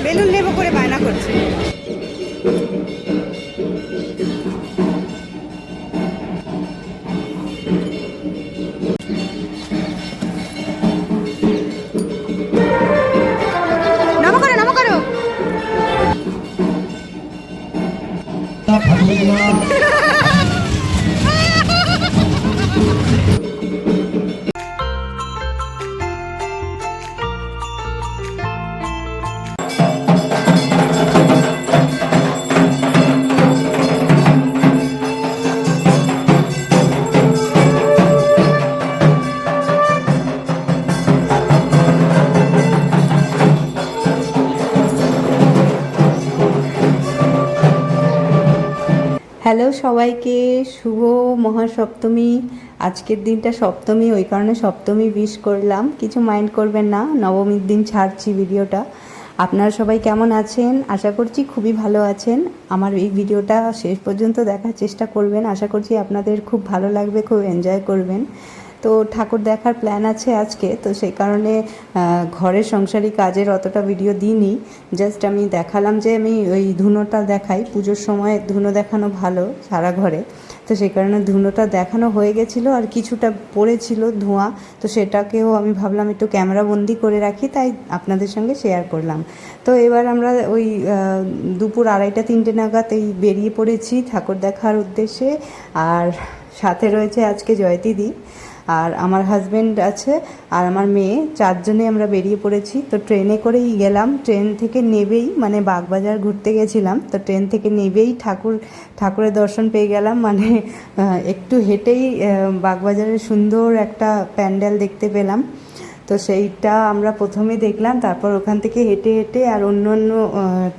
Balloon নেবো করে বায়না করছে। নমো করো নমো করো। হ্যালো সবাইকে, শুভ মহাসপ্তমী। আজকের দিনটা সপ্তমী, ওই কারণে সপ্তমী উইশ করলাম, কিছু মাইন্ড করবেন না। নবমীর দিন ছাড়ছি ভিডিওটা। আপনারা সবাই কেমন আছেন? আশা করছি খুবই ভালো আছেন। আমার এই ভিডিওটা শেষ পর্যন্ত দেখার চেষ্টা করবেন, আশা করছি আপনাদের খুব ভালো লাগবে, খুব এনজয় করবেন। তো ঠাকুর দেখার প্ল্যান আছে আজকে, তো সেই কারণে ঘরের সংসারী কাজের অতটা ভিডিও দিইনি। জাস্ট আমি দেখালাম যে আমি ওই ধুনোটা দেখাই, পুজোর সময় ধুনো দেখানো ভালো সারা ঘরে, তো সেই কারণে ধুনোটা দেখানো হয়ে গেছিলো আর কিছুটা পড়েছিল ধোঁয়া, তো সেটাকেও আমি ভাবলাম একটু ক্যামেরা বন্দি করে রাখি, তাই আপনাদের সঙ্গে শেয়ার করলাম। তো এবার আমরা ওই দুপুর 2:30-3টে নাগাদ এই বেরিয়ে পড়েছি ঠাকুর দেখার উদ্দেশ্যে। আর সাথে রয়েছে আজকে জয়তিদি, আর আমার হাজব্যান্ড আছে, আর আমার মেয়ে, 4জনে আমরা বেরিয়ে পড়েছি। তো ট্রেনে করেই গেলাম, ট্রেন থেকে নেবেই মানে বাগবাজার ঘুরতে গেছিলাম, তো ট্রেন থেকে নেবেই ঠাকুরের দর্শন পেয়ে গেলাম। মানে একটু হেঁটেই বাগবাজারের সুন্দর একটা প্যান্ডেল দেখতে পেলাম, তো সেইটা আমরা প্রথমে দেখলাম, তারপর ওখান থেকে হেঁটে হেঁটে আর অন্য অন্য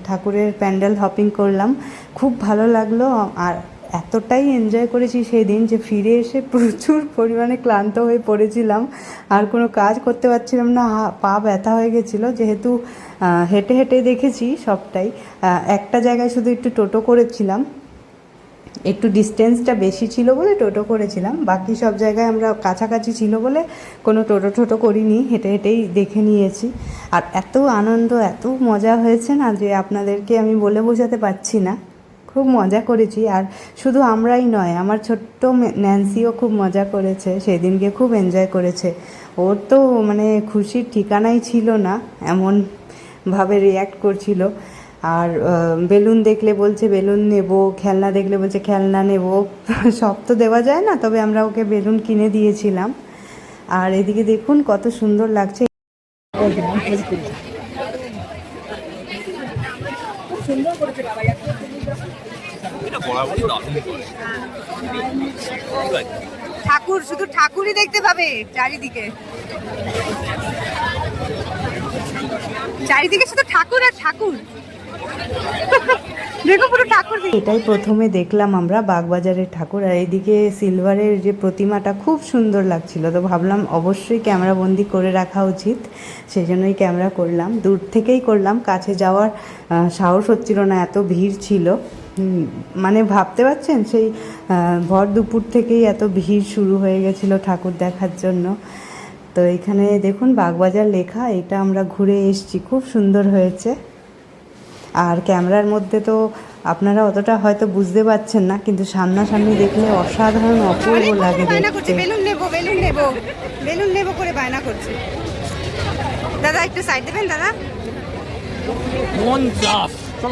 ঠাকুরের প্যান্ডেল হপিং করলাম। খুব ভালো লাগলো, আর এতটাই এনজয় করেছি সেই দিন যে ফিরে এসে প্রচুর পরিমাণে ক্লান্ত হয়ে পড়েছিলাম, আর কোনো কাজ করতে পারছিলাম না, পা ব্যথা হয়ে গেছিলো। যেহেতু হেঁটে হেঁটে দেখেছি সবটাই, একটা জায়গায় শুধু একটু টোটো করেছিলাম, একটু ডিস্টেন্সটা বেশি ছিল বলে টোটো করেছিলাম, বাকি সব জায়গায় আমরা কাছাকাছি ছিল বলে কোনো টোটো করিনি, হেঁটে হেঁটেই দেখে নিয়েছি। আর এত আনন্দ, এত মজা হয়েছে না যে আপনাদেরকে আমি বলে বোঝাতে পারছি না। খুব মজা করেছি, আর শুধু আমরাই নয়, আমার ছোট্ট ন্যান্সিও খুব মজা করেছে সেদিনকে, খুব এনজয় করেছে। ওর তো মানে খুশির ঠিকানাই ছিল না, এমনভাবে রিয়্যাক্ট করছিল। আর বেলুন দেখলে বলছে বেলুন নেব, খেলনা দেখলে বলছে খেলনা নেব। সব তো দেওয়া যায় না, তবে আমরা ওকে বেলুন কিনে দিয়েছিলাম। আর এদিকে দেখুন কত সুন্দর লাগছে। ঠাকুর, শুধু ঠাকুরই দেখতে পাবে চারিদিকে, চারিদিকে শুধু ঠাকুর আর ঠাকুর। দেখো পুরো ঠাকুর। এটাই প্রথমে দেখলাম আমরা বাগবাজারের ঠাকুর, আর এইদিকে সিলভারের যে প্রতিমাটা খুব সুন্দর লাগছিল, তো ভাবলাম অবশ্যই ক্যামেরা বন্দি করে রাখা উচিত, সেই জন্যই ক্যামেরা করলাম। দূর থেকেই করলাম, কাছে যাওয়ার সাহস হচ্ছিল না, এত ভিড় ছিল। মানে ভাবতে পারছেন, সেই ভর দুপুর থেকেই এত ভিড় শুরু হয়ে গেছিলো ঠাকুর দেখার জন্য। তো এখানে দেখুন বাগবাজার লেখা, এটা আমরা ঘুরে এসেছি, খুব সুন্দর হয়েছে। আর ক্যামেরার মধ্যে তো আপনারা অতটা হয়তো বুঝতে পারছেন না, কিন্তু সামনাসামনি দেখলে অসাধারণ অপূর্ব লাগে দেখতে। বেলুন নেবো বেলুন নেবো বেলুন নেবো করে বায়না করছে। দাদা একটু সাইড দেবেন দাদা।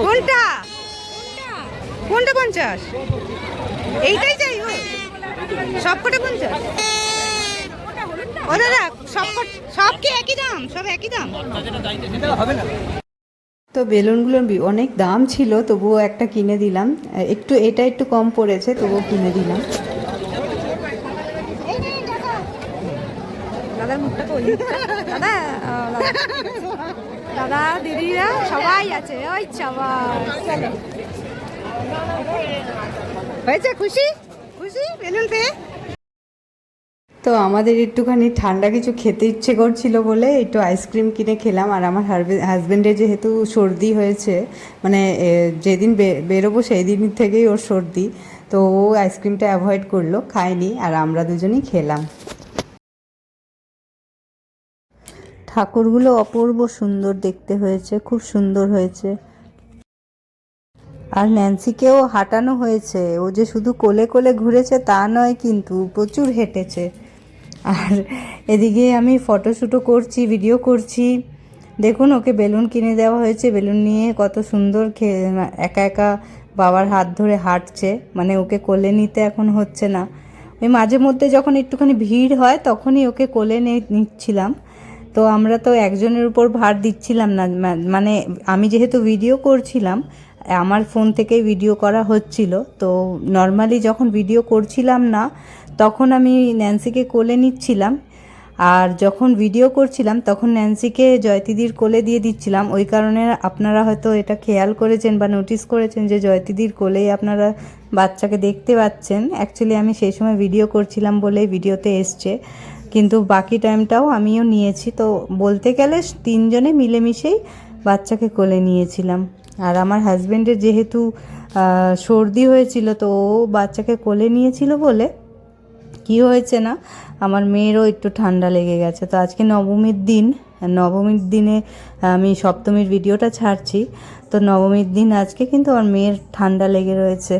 কোনটা কোনটা 50? এইটাই চাই ও, সবকটা 50? ও দাদা সব কি একই দাম? সব একই দাম হবে না? তো বেলুনগুলোর অনেক দাম ছিল, তবুও একটা কিনে দিলাম। এটা একটু কম পড়েছে, তবুও কিনে দিলাম। দাদার মুখটা কই? দাদা দাদা দিদিরা সবাই আছে, ওই সবাই। হয়েছে খুশি খুশি বেলুন পেয়ে? তো আমাদের একটুখানি ঠান্ডা কিছু খেতে ইচ্ছে করছিল বলে একটু আইসক্রিম কিনে খেলাম। আর আমার হাজব্যান্ডের যেহেতু সর্দি হয়েছে, মানে যেদিন বেরোবো সেই দিন থেকেই ওর সর্দি, তো ও আইসক্রিমটা অ্যাভয়েড করলো, খায়নি, আর আমরা দুজনেই খেলাম। ঠাকুরগুলো অপূর্ব সুন্দর দেখতে হয়েছে, খুব সুন্দর হয়েছে। আর ন্যান্সিকেও হাঁটানো হয়েছে, ও যে শুধু কোলে কোলে ঘুরেছে তা নয়, কিন্তু প্রচুর হেঁটেছে। আর এদিকে আমি ফটোশ্যুটও করছি, ভিডিও করছি। দেখুন, ওকে বেলুন কিনে দেওয়া হয়েছে, বেলুন নিয়ে কত সুন্দর একা একা বাবার হাত ধরে হাঁটছে, মানে ওকে কোলে নিতে এখন হচ্ছে না। ওই মাঝে মধ্যে যখন একটুখানি ভিড় হয় তখনই ওকে কোলে নিচ্ছিলাম। তো আমরা তো একজনের উপর ভার দিচ্ছিলাম না, মানে আমি যেহেতু ভিডিও করছিলাম, আমার ফোন থেকেই ভিডিও করা হচ্ছিল, তো নর্মালি যখন ভিডিও করছিলাম না তখন আমি ন্যান্সিকে কোলে নিচ্ছিলাম, আর যখন ভিডিও করছিলাম তখন ন্যান্সিকে জয়তিদির কোলে দিয়ে দিচ্ছিলাম। ওই কারণে আপনারা হয়তো এটা খেয়াল করেছেন বা নোটিস করেছেন যে জয়তিদির কোলেই আপনারা বাচ্চাকে দেখতে পাচ্ছেন। অ্যাকচুয়ালি আমি সেই সময় ভিডিও করছিলাম বলেই ভিডিওতে এসছে, কিন্তু বাকি টাইমটাও আমিও নিয়েছি। তো বলতে গেলে তিনজনে মিলেমিশেই বাচ্চাকে কোলে নিয়েছিলাম। আর আমার হাজব্যান্ডের যেহেতু সর্দি হয়েছিল, তো ও বাচ্চাকে কোলে নিয়েছিল বলে কি হয়েছে না, আমার মেয়েরও একটু ঠান্ডা লেগে গেছে। তো আজকে নবমীর দিন, নবমীর দিনে আমি সপ্তমীর ভিডিওটা ছাড়ছি, তো নবমীর দিন আজকে কিন্তু আমার মেয়ের ঠান্ডা লেগে রয়েছে।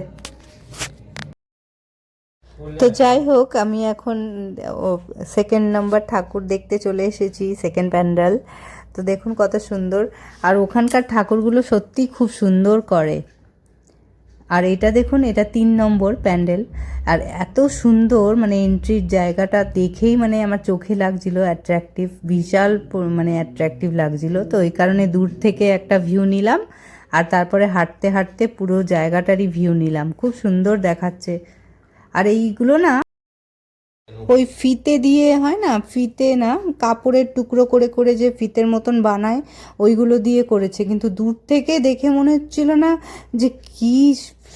তো যাই হোক, আমি এখন সেকেন্ড নাম্বার ঠাকুর দেখতে চলে এসেছি, সেকেন্ড প্যান্ডেল। তো দেখুন কত সুন্দর, আর ওখানকার ঠাকুরগুলো সত্যিই খুব সুন্দর করে। আর এটা দেখুন, এটা 3 নম্বর প্যান্ডেল, আর এত সুন্দর, মানে এন্ট্রির জায়গাটা দেখেই মানে আমার চোখে লাগছিল অ্যাট্রাকটিভ, বিশাল মানে অ্যাট্রাকটিভ লাগছিল। তো এই কারণে দূর থেকে একটা ভিউ নিলাম, আর তারপরে হাঁটতে হাঁটতে পুরো জায়গাটারই ভিউ নিলাম। খুব সুন্দর দেখাচ্ছে। আর এইগুলো না ওই ফিতে দিয়ে হয় না, ফিতে না, কাপড়ের টুকরো করে করে যে ফিতের মতন বানায় ওইগুলো দিয়ে করেছে, কিন্তু দূর থেকে দেখে মনে হচ্ছিল না যে কি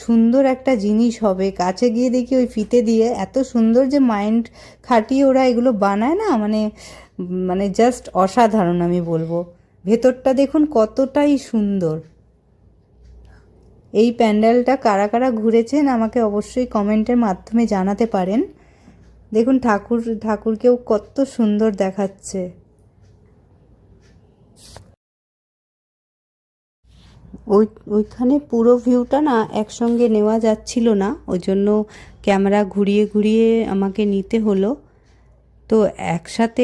সুন্দর একটা জিনিস হবে। কাছে গিয়ে দেখি ওই ফিতে দিয়ে এত সুন্দর যে মাইন্ড খাটিয়ে ওরা এগুলো বানায় না, মানে মানে জাস্ট অসাধারণ আমি বলবো। ভেতরটা দেখুন কতটাই সুন্দর। এই প্যান্ডেলটা কারা কারা ঘুরেছেন আমাকে অবশ্যই কমেন্টের মাধ্যমে জানাতে পারেন। দেখুন ঠাকুরকেও কত সুন্দর দেখাচ্ছে। ওইখানে পুরো ভিউটা না একসঙ্গে নেওয়া যাচ্ছিল না, ওই জন্য ক্যামেরা ঘুরিয়ে ঘুরিয়ে আমাকে নিতে হলো। তো একসাথে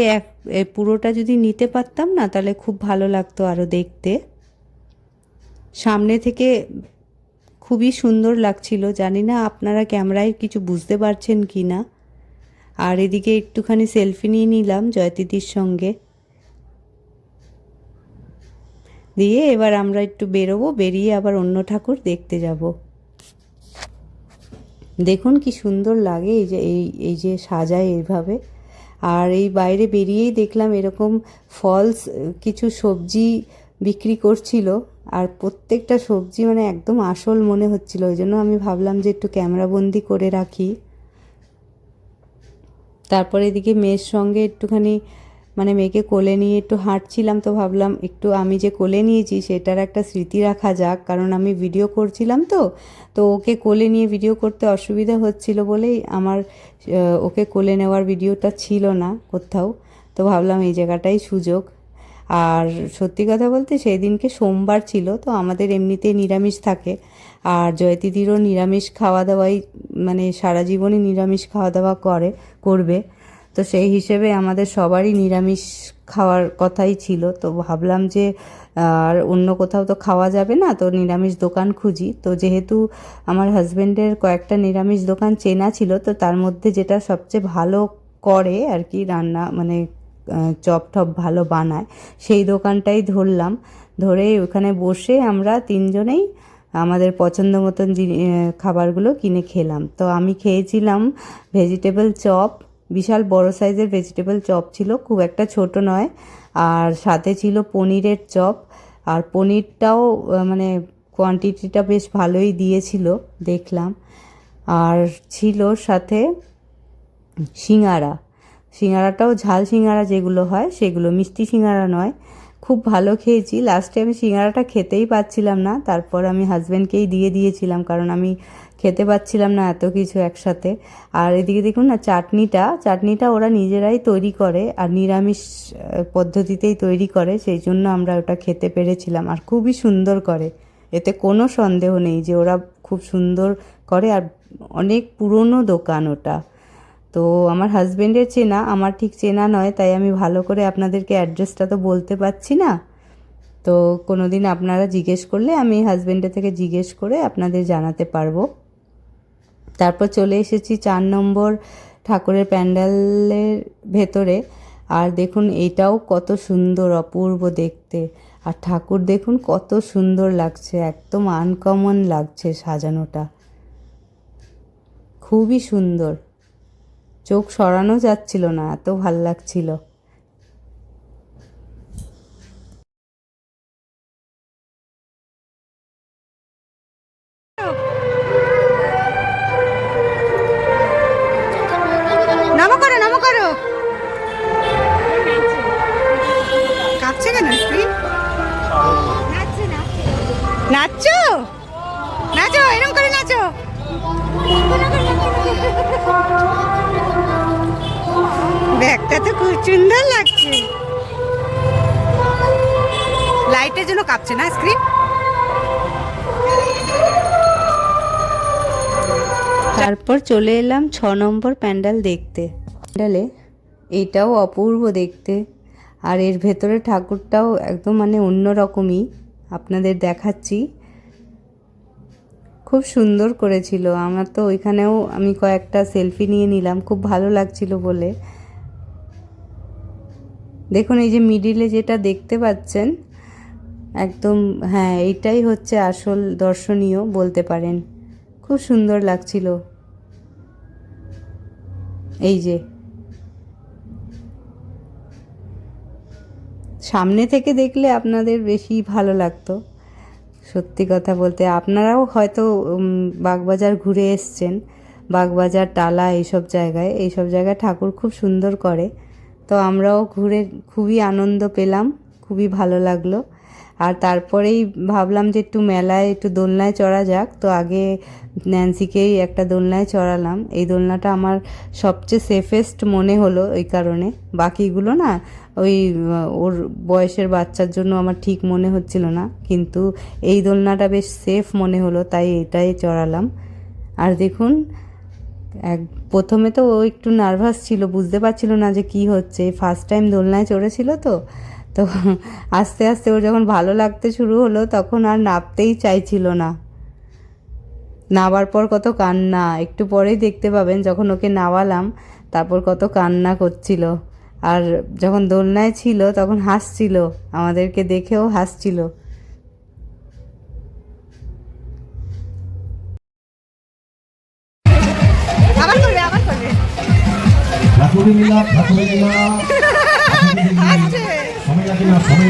পুরোটা যদি নিতে পারতাম না তাহলে খুব ভালো লাগতো আরও দেখতে। সামনে থেকে খুবই সুন্দর লাগছিল, জানি না আপনারা ক্যামেরায় কিছু বুঝতে পারছেন কি না। আর এদিকে একটুখানি সেলফি নিয়ে নিলাম জয়তিদির সঙ্গে, দিয়ে এবার আমরা একটু বেরোবো, বেরিয়ে আবার অন্য ঠাকুর দেখতে যাব। দেখুন কি সুন্দর লাগে এই যে সাজায় এইভাবে। আর এই বাইরে বেরিয়েই দেখলাম এরকম ফলস কিছু সবজি বিক্রি করছিল, আর প্রত্যেকটা সবজি মানে একদম আসল মনে হচ্ছিল, ওই জন্য আমি ভাবলাম যে একটু ক্যামেরাবন্দি করে রাখি। তারপরে এদিকে মেয়ের সঙ্গে একটুখানি মানে মেয়েকে কোলে নিয়ে একটু হাঁটছিলাম, তো ভাবলাম একটু আমি যে কোলে নিয়েছি সেটার একটা স্মৃতি রাখা যাক, কারণ আমি ভিডিও করছিলাম, তো ওকে কোলে নিয়ে ভিডিও করতে অসুবিধা হচ্ছিল বলেই আমার ওকে কোলে নেওয়ার ভিডিওটা ছিল না কোথাও। তো ভাবলাম এই জায়গাটাই সুযোগ। আর সত্যি কথা বলতে সেই দিনকে সোমবার ছিল, তো আমাদের এমনিতেই নিরামিষ থাকে, আর জয়তিদিরও নিরামিষ খাওয়া দাওয়াই, মানে সারা জীবনই নিরামিষ খাওয়া দাওয়া করবে, তো সেই হিসেবে আমাদের সবারই নিরামিষ খাওয়ার কথাই ছিল। তো ভাবলাম যে আর অন্য কোথাও তো খাওয়া যাবে না, তো নিরামিষ দোকান খুঁজি। তো যেহেতু আমার হাজব্যান্ডের কয়েকটা নিরামিষ দোকান চেনা ছিল, তো তার মধ্যে যেটা সবচেয়ে ভালো করে আর কি রান্না, মানে চপ টপ ভালো বানায়, সেই দোকানটাই ধরলাম। ধরে ওখানে বসে আমরা তিনজনেই আমাদের পছন্দ মতন খাবারগুলো কিনে খেলাম। তো আমি খেয়েছিলাম ভেজিটেবল চপ, বিশাল বড় সাইজের ভেজিটেবল চপ ছিল, খুব একটা ছোট নয়। আর সাথে ছিল পনিরের চপ, আর পনিরটাও মানে কোয়ান্টিটিটা বেশ ভালোই দিয়েছিল দেখলাম। আর ছিল সাথে সিঙ্গারাটাও ঝাল সিঙ্গারা যেগুলো হয় সেগুলো, মিষ্টি সিঙ্গারা নয়। খুব ভালো খেয়েছি। লাস্টে আমি সিঙ্গারাটা খেতেই পাচ্ছিলাম না, তারপর আমি হাজব্যান্ডকেই দিয়ে দিয়েছিলাম, কারণ আমি খেতে পাচ্ছিলাম না এত কিছু একসাথে। আর এদিকে দেখুন না, চাটনিটা ওরা নিজেরাই তৈরি করে আর নিরামিষ পদ্ধতিতেই তৈরি করে, সেই জন্য আমরা ওটা খেতে পেরেছিলাম। আর খুবই সুন্দর করে, এতে কোনো সন্দেহ নেই যে ওরা খুব সুন্দর করে। আর অনেক পুরনো দোকান ওটা। তো আমার হাজবেন্ডের চেনা, আমার ঠিক চেনা নয়, তাই আমি ভালো করে আপনাদেরকে অ্যাড্রেসটা তো বলতে পারছি না। তো কোনো দিন আপনারা জিজ্ঞেস করলে আমি হাজবেন্ডের থেকে জিজ্ঞেস করে আপনাদের জানাতে পারবো। তারপর চলে এসেছি 4 নম্বর ঠাকুরের প্যান্ডেলের ভেতরে। আর দেখুন এটাও কত সুন্দর, অপূর্ব দেখতে। আর ঠাকুর দেখুন কত সুন্দর লাগছে, একদম আনকমন লাগছে সাজানোটা, খুবই সুন্দর, চোখ সরানো যাচ্ছিল না, এত ভাল লাগছিল। নমো করো। কাঁপছে কেন স্ক্রিন? নাচছো নাচো, এরকম করে নাচো। ব্যাগটা তো খুব সুন্দর লাগছে, লাইটের জন্য কাঁপছে না স্ক্রিন। তারপর চলে এলাম 6 নম্বর প্যান্ডেল দেখতে। প্যান্ডেলে এইটাও অপূর্ব দেখতে, আর এর ভেতরে ঠাকুরটাও একদম মানে অন্যরকমই, আপনাদের দেখাচ্ছি। খুব সুন্দর করেছিল, আমার তো ওইখানেও আমি কয়েকটা সেলফি নিয়ে নিলাম, খুব ভালো লাগছিল বলে। দেখুন এই যে মিডিলে যেটা দেখতে পাচ্ছেন একদম, হ্যাঁ এইটাই হচ্ছে আসল দর্শনীয় বলতে পারেন, খুব সুন্দর লাগছিল। এই যে সামনে থেকে দেখলে আপনাদের বেশি ভালো লাগতো, সত্যি কথা বলতে। আপনারাও হয়তো বাগবাজার ঘুরে এসছেন, বাগবাজার, টালা, এইসব জায়গায় ঠাকুর খুব সুন্দর করে। তো আমরাও ঘুরে খুবই আনন্দ পেলাম, খুবই ভালো লাগলো। আর তারপরেই ভাবলাম যে একটু মেলায়, একটু দোলনায় চড়া যাক। তো আগে ন্যান্সিকেই একটা দোলনায় চড়ালাম। এই দোলনাটা আমার সবচেয়ে সেফেস্ট মনে হলো ওই কারণে। বাকিগুলো না ওই ওর বয়সের বাচ্চার জন্য আমার ঠিক মনে হচ্ছিল না, কিন্তু এই দোলনাটা বেশ সেফ মনে হলো, তাই এটাই চড়ালাম। আর দেখুন প্রথমে তো ও একটু নার্ভাস ছিল, বুঝতে পারছিল না যে কি হচ্ছে, ফার্স্ট টাইম দোলনায় চড়েছিল তো। তো আস্তে আস্তে ওর যখন ভালো লাগতে শুরু হলো তখন আর নামতেই চাইছিল না। নামার পর কত কান্না, একটু পরেই দেখতে পাবেন যখন ওকে নামালাম তারপর কত কান্না করছিল। আর যখন দোলনায় ছিল তখন হাসছিল, আমাদেরকে দেখেও হাসছিল। আবার করবে, আবার করবে। হাসছে।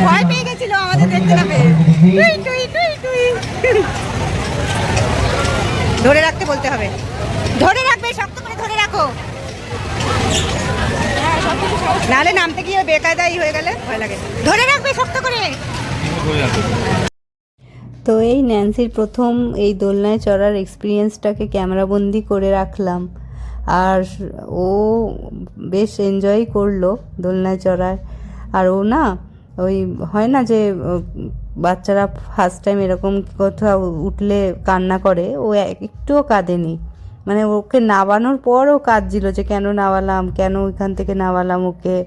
ভয় পেয়ে গেছিল আমাদের দেখতে না পেয়ে। টুই টুই টুই টুই। ধরে রাখতে বলতে হবে, ধরে রাখবে, শক্ত করে ধরে রাখো, নাহলে নামতে গিয়ে বেকায়দাই হয়ে গেলে ভয় লাগে। ধরে রাখবে শক্ত করে। তো এই ন্যান্সির প্রথম এই দোলনায় চড়ার এক্সপিরিয়েন্সটাকে ক্যামেরাবন্দি করে রাখলাম। আর ও বেশ এনজয় করলো দোলনায় চড়ায়। আর ও না ওই হয় না যে বাচ্চারা ফার্স্ট টাইম এরকম কোথাও উঠলে কান্না করে, ও একটুও কাঁদেনি। মানে ওকে নামানোর পরও কাঁদছিল যে কেন নামালাম, কেন ওইখান থেকে নামালাম ওকে।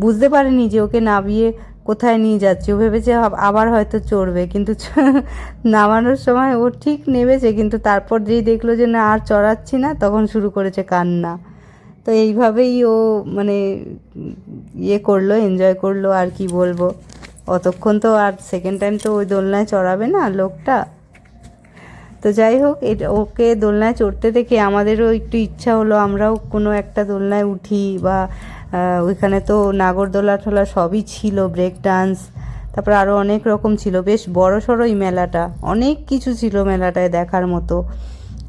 বুঝতে পারেনি যে ওকে নামিয়ে কোথায় নিয়ে যাচ্ছি, ও ভেবেছে আবার হয়তো চড়বে, কিন্তু নামানোর সময় ও ঠিক নেমেছে, কিন্তু তারপর যেই দেখলো যে না আর চড়াচ্ছি না, তখন শুরু করেছে কান্না। তো এইভাবেই ও মানে করলো, এনজয় করলো, আর কি বলবো। অতক্ষণ তো আর সেকেন্ড টাইম তো ওই দোলনায় চড়াবে না লোকটা। তো যাই হোক, ওকে দোলনায় চড়তে দেখে আমাদেরও একটু ইচ্ছা হলো আমরাও কোনো একটা দোলনায় উঠি, বা ওইখানে তো নাগরদোলা টোলা সবই ছিল, ব্রেক ডান্স, তারপর আরও অনেক রকম ছিল, বেশ বড় সড়োই মেলাটা, অনেক কিছু ছিল মেলাটায় দেখার মতো।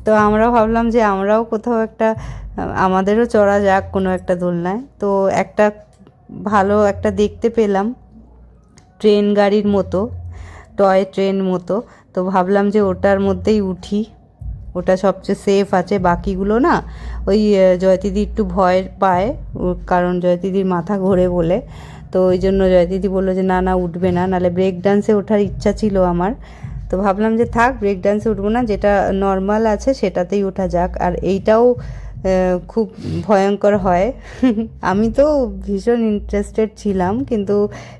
তো আমরাও ভাবলাম যে আমরাও কোথাও একটা আমাদেরও চড়া যাক কোনো একটা দোলনায়। তো একটা ভালো একটা দেখতে পেলাম ট্রেন গাড়ির মতো, টয় ট্রেন মতো। তো ভাবলাম যে ওটার মধ্যেই উঠি, ওটা সবচেয়ে সেফ আছে, বাকিগুলো না ওই জয়তিদি একটু ভয় পায়, কারণ জয়তিদির মাথা ঘোরে বলে। তো ওই জন্য জয়তিদি বললো যে না না উঠবে না, নাহলে ব্রেক ডান্সে ওঠার ইচ্ছা ছিল আমার। তো ভাবলাম যে থাক, ব্রেক ডান্সে উঠবো না, যেটা নর্মাল আছে সেটাতেই ওঠা যাক। আর এইটাও খুব ভয়ঙ্কর হয়। আমি তো ভীষণ ইন্টারেস্টেড ছিলাম, কিন্তু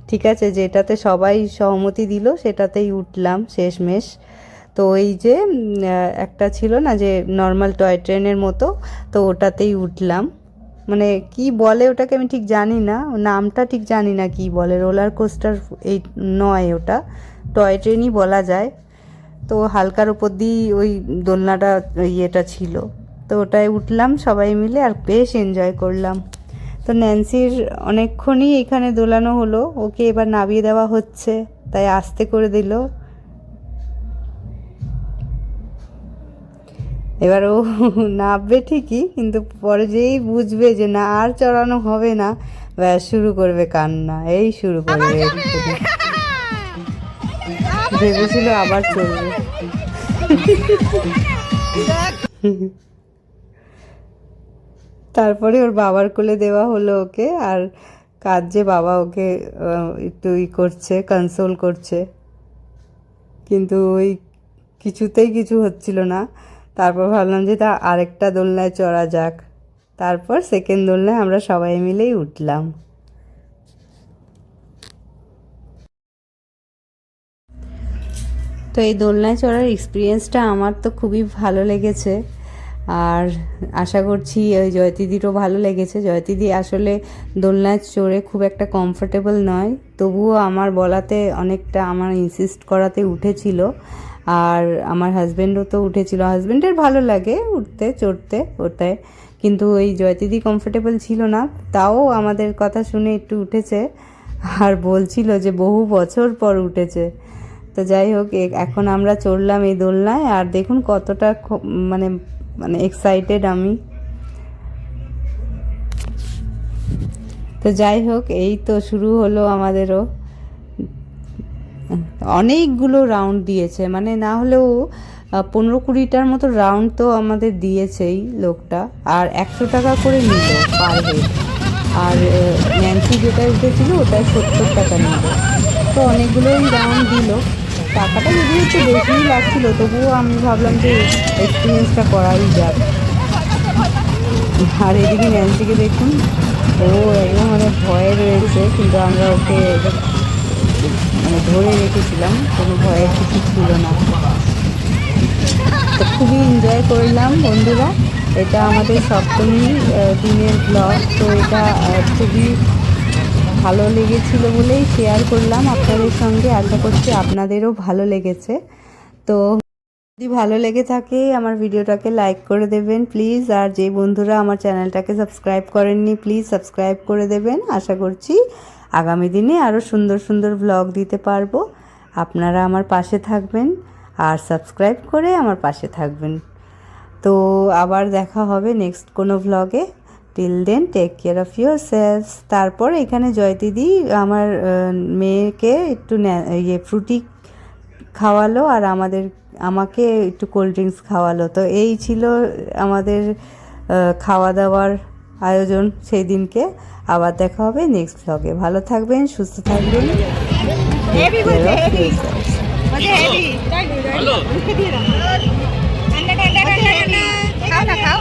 ঠিক আছে যেটাতে সবাই সহমতি দিল সেটাতেই উঠলাম শেষমেশ। তো ওই যে একটা ছিল না যে নর্মাল টয় ট্রেনের মতো, তো ওটাতেই উঠলাম। মানে কি বলে ওটাকে আমি ঠিক জানি না, নামটা ঠিক জানি না কি বলে, রোলার কোস্টার এই নয়, ওটা টয় ট্রেনই বলা যায়। তো হালকার উপর দিয়েই ওই দোলনাটা ইয়েটা ছিল, তো ওটায় উঠলাম সবাই মিলে আর বেশ এনজয় করলাম। তো ন্যান্সির অনেকক্ষণই এখানে দোলানো হলো, ওকে এবার নামিয়ে দেওয়া হচ্ছে, তাই আস্তে করে দিল। এবার ও নামবে ঠিকই, কিন্তু পরে যেই বুঝবে যে না আর চড়ানো হবে না, ব্যাস শুরু করবে কান্না, এই শুরু করবে। ভেবেছিল আবার চলবে। তারপরে ওর বাবার কোলে দেওয়া হলো ওকে, আর কাঁদছে বাবা ওকে একটু করছে, কনসোল করছে, কিন্তু ওই কিছুতেই কিছু হচ্ছিল না। তারপর ভাবলাম যে তা আরেকটা দোলনায় চড়া যাক, তারপর সেকেন্ড দোলনায় আমরা সবাই মিলেই উঠলাম। তো এই দোলনায় চড়ার এক্সপিরিয়েন্সটা আমার তো খুবই ভালো লেগেছে, আর আশা করছি ওই জয়তিদিরও ভালো লেগেছে। জয়তিদি আসলে দোলনায় চড়ে খুব একটা কমফোর্টেবল নয়, তবুও আমার বলাতে অনেকটা, আমার ইনসিস্ট করাতে উঠেছিল। আর আমার হাজব্যান্ডও তো উঠেছিল, হাজব্যান্ডের ভালো লাগে উঠতে চড়তে ওটায়, কিন্তু ওই জয়তিদি কমফোর্টেবল ছিল না, তাও আমাদের কথা শুনে একটু উঠেছে, আর বলছিল যে বহু বছর পর উঠেছে। তো যাই হোক, এখন আমরা চড়লাম এই দোলনায়, আর দেখুন কতটা মানে মানে এক্সাইটেড আমি। তো যাই হোক, এই তো শুরু হলো আমাদেরও। অনেকগুলো রাউন্ড দিয়েছে, মানে না হলেও 15-20টার মতো রাউন্ড তো আমাদের দিয়েছেই লোকটা, আর 100 টাকা করে নিল পার হেড। আর ন্যান্সি যেটায় উঠেছিল ওটায় 70 টাকা নিল। তো অনেকগুলোই রাউন্ড দিল, টাকাটা যদিও একটু বেশিই লাগছিল, তবুও আমি ভাবলাম যে এক্সপিরিয়েন্সটা করাই যাক। আর এদিকে ন্যান্সিকে দেখুন, ও একদম মানে ভয়ে রয়েছে, কিন্তু আমরা ওকে মানে ধরে রেখেছিলাম, কোনো ভয়ের কিছু ছিল না। তো খুবই এনজয় করলাম বন্ধুরা, এটা আমাদের সপ্তমী দিনের ব্লগ। তো এটা খুবই ভালো লেগেছিল বলেই শেয়ার করলাম আপনাদের সঙ্গে, আশা করছি আপনাদেরও ভালো লেগেছে। তো যদি ভালো লেগে থাকে আমার ভিডিওটাকে লাইক করে দেবেন প্লিজ, আর যে বন্ধুরা আমার চ্যানেলটাকে সাবস্ক্রাইব করেননি প্লিজ সাবস্ক্রাইব করে দেবেন। আশা করছি আগামী দিনে আরও সুন্দর সুন্দর ব্লগ দিতে পারবো। আপনারা আমার পাশে থাকবেন আর সাবস্ক্রাইব করে আমার পাশে থাকবেন। তো আবার দেখা হবে নেক্সট কোনো ব্লগে। Till then take care of your selfs. তারপর এখানে জয়তিদি আমার মেয়েকে একটু ফ্রুটি খাওয়ালো, আর আমাকে একটু কোল্ড ড্রিঙ্কস খাওয়ালো। তো এই ছিল আমাদের খাওয়া দাওয়ার আয়োজন সেই দিনকে। আবার দেখা হবে নেক্সট ব্লগে। ভালো থাকবেন, সুস্থ থাকবেন। খাও না খাও।